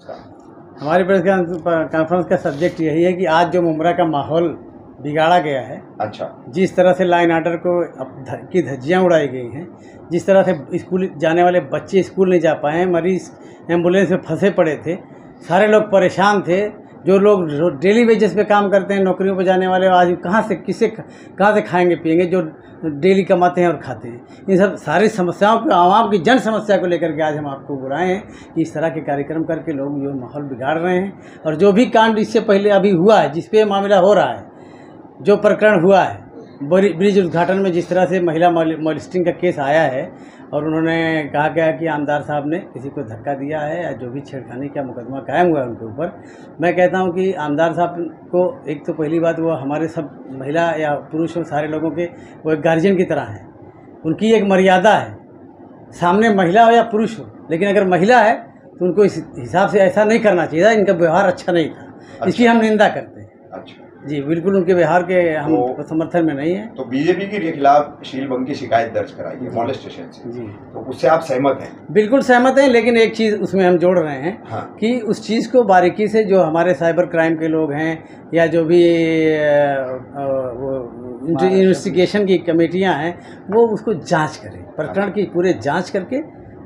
उसका? हमारी press conference का सब्जेक्ट यही है कि आज जो मुमरा का माहौल बिगाड़ा गया है, अच्छा, जिस तरह से लाइन आर्डर को की धज्जियाँ उड़ाई गई हैं, जिस तरह से स्कूल जाने वाले बच्चे स्कूल नहीं जा पाए हैं, मरीज एम्बुलेंस में फंसे पड़े थे, सारे लोग परेशान थे। जो लोग डेली वेजेस पे काम करते हैं, नौकरियों पर जाने वाले, आज कहाँ से खाएंगे पिएंगे, जो डेली कमाते हैं और खाते हैं। इन सब सारी समस्याओं को, आवाम की जन समस्या को लेकर के आज हम आपको बुलाए हैं कि इस तरह के कार्यक्रम करके लोग जो माहौल बिगाड़ रहे हैं। और जो भी कांड इससे पहले अभी हुआ है, जिस पे मामला हो रहा है, जो प्रकरण हुआ है ब्रिज उद्घाटन में, जिस तरह से महिला मॉलेस्टिंग का केस आया है और उन्होंने कहा गया कि आमदार साहब ने किसी को धक्का दिया है या जो भी छेड़खानी का मुकदमा कायम हुआ है उनके ऊपर, मैं कहता हूं कि आमदार साहब को एक तो पहली बात, वो हमारे सब महिला या पुरुष सारे लोगों के वो एक गार्जियन की तरह हैं। उनकी एक मर्यादा है, सामने महिला हो या पुरुष हो, लेकिन अगर महिला है तो उनको इस हिसाब से ऐसा नहीं करना चाहिए था। इनका व्यवहार अच्छा नहीं था, इसकी हम निंदा करते हैं। अच्छा जी, बिल्कुल उनके व्यवहार के हम समर्थन में नहीं है। तो बीजेपी के खिलाफ शीलभंग की शिकायत दर्ज कराई है मॉलेस्टेशन से जी, तो उससे आप सहमत हैं? बिल्कुल सहमत हैं, लेकिन एक चीज़ उसमें हम जोड़ रहे हैं। हाँ। कि उस चीज़ को बारीकी से, जो हमारे साइबर क्राइम के लोग हैं या जो भी इन्वेस्टिगेशन की कमेटियां हैं, वो उसको जांच करें, प्रकरण की पूरे जांच करके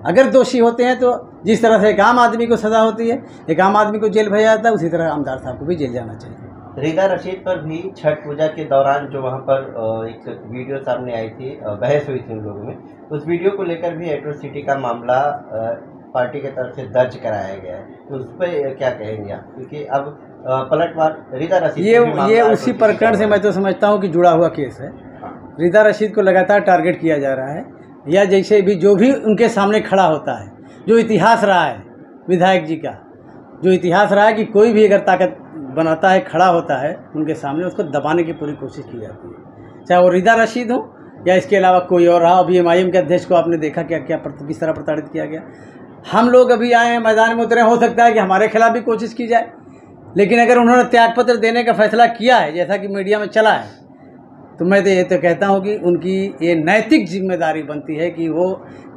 अगर दोषी होते हैं तो जिस तरह से एक आम आदमी को सज़ा होती है, एक आम आदमी को जेल भेजा जाता है, उसी तरह आमदार साहब को भी जेल जाना चाहिए। रिदा रशीद पर भी छठ पूजा के दौरान जो वहाँ पर एक वीडियो सामने आई थी, बहस हुई थी उन लोगों में, उस वीडियो को लेकर भी एट्रोसिटी का मामला पार्टी की तरफ से दर्ज कराया गया है, तो उस पर क्या कहेंगे आप? क्योंकि अब पलटवार रिदा रशीद ये उसी प्रकरण से मैं तो समझता हूँ कि जुड़ा हुआ केस है। रिदा रशीद को लगातार टारगेट किया जा रहा है, या जैसे भी जो भी उनके सामने खड़ा होता है, जो इतिहास रहा है विधायक जी का, जो इतिहास रहा है कि कोई भी अगर ताकत बनाता है, खड़ा होता है उनके सामने, उसको दबाने की पूरी कोशिश की जाती है, चाहे वो रिदा रशीद हो या इसके अलावा कोई और रहा। अभी MIM के अध्यक्ष को आपने देखा क्या किस तरह प्रताड़ित किया गया। हम लोग अभी आए हैं, मैदान में उतरे, हो सकता है कि हमारे खिलाफ भी कोशिश की जाए, लेकिन अगर उन्होंने त्यागपत्र देने का फैसला किया है, जैसा कि मीडिया में चला है, तो मैं तो ये तो कहता हूँ कि उनकी ये नैतिक जिम्मेदारी बनती है कि वो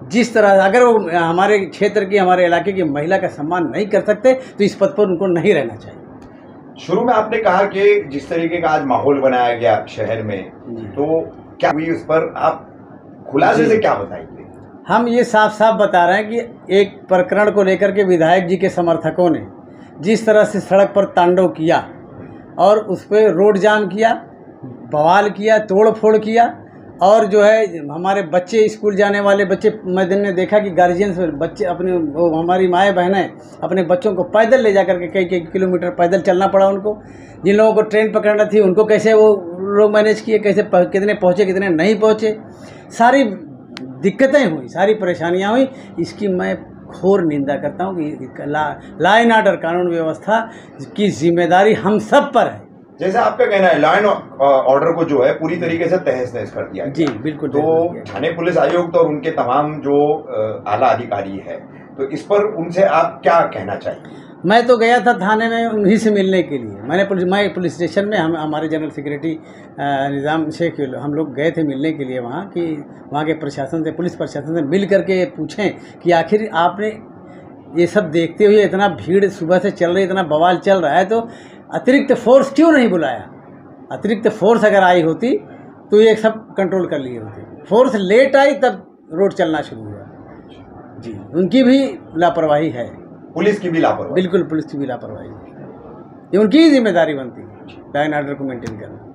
जिस तरह, अगर वो हमारे क्षेत्र की, हमारे इलाके की महिला का सम्मान नहीं कर सकते तो इस पद पर उनको नहीं रहना चाहिए। शुरू में आपने कहा कि जिस तरीके का आज माहौल बनाया गया शहर में, तो क्या हुई उस पर आप खुलासे से क्या बताएंगे? हम ये साफ साफ बता रहे हैं कि एक प्रकरण को लेकर के विधायक जी के समर्थकों ने जिस तरह से सड़क पर तांडव किया और उस पर रोड जाम किया, बवाल किया, तोड़ फोड़ किया, और जो है हमारे बच्चे, स्कूल जाने वाले बच्चे, मैं दिन में देखा कि गार्जियन बच्चे अपने, वो हमारी माएँ बहनें अपने बच्चों को पैदल ले जा करके कई किलोमीटर पैदल चलना पड़ा उनको। जिन लोगों को ट्रेन पकड़ना थी उनको कैसे वो लोग मैनेज किए, कैसे कितने पहुँचे कितने नहीं पहुँचे, सारी दिक्कतें हुई, सारी परेशानियाँ हुई। इसकी मैं घोर निंदा करता हूँ कि लॉ एंड ऑर्डर, कानून व्यवस्था की जिम्मेदारी हम सब पर है। जैसे आपका कहना है लॉ एंड ऑर्डर को जो है पूरी तरीके से तहस नहस कर दिया जी, बिल्कुल। तो थाने पुलिस आयुक्त और उनके तमाम जो आला अधिकारी है, तो इस पर उनसे आप क्या कहना चाहिए? मैं तो गया था थाने में उन्हीं से मिलने के लिए। मैं पुलिस स्टेशन में, हमारे जनरल सेक्रेटरी निज़ाम शेख, हम लोग गए थे मिलने के लिए वहाँ, कि वहाँ के प्रशासन से, पुलिस प्रशासन से मिल करके पूछें कि आखिर आपने ये सब देखते हुए, इतना भीड़ सुबह से चल रही, इतना बवाल चल रहा है, तो अतिरिक्त फोर्स क्यों नहीं बुलाया? अतिरिक्त फोर्स अगर आई होती तो ये सब कंट्रोल कर लिए होते। फोर्स लेट आई तब रोड चलना शुरू हुआ। जी, उनकी भी लापरवाही है, पुलिस की भी लापरवाही। बिल्कुल, पुलिस की भी लापरवाही है। ये उनकी ही जिम्मेदारी बनती है लॉ एंड ऑर्डर को मेंटेन करना।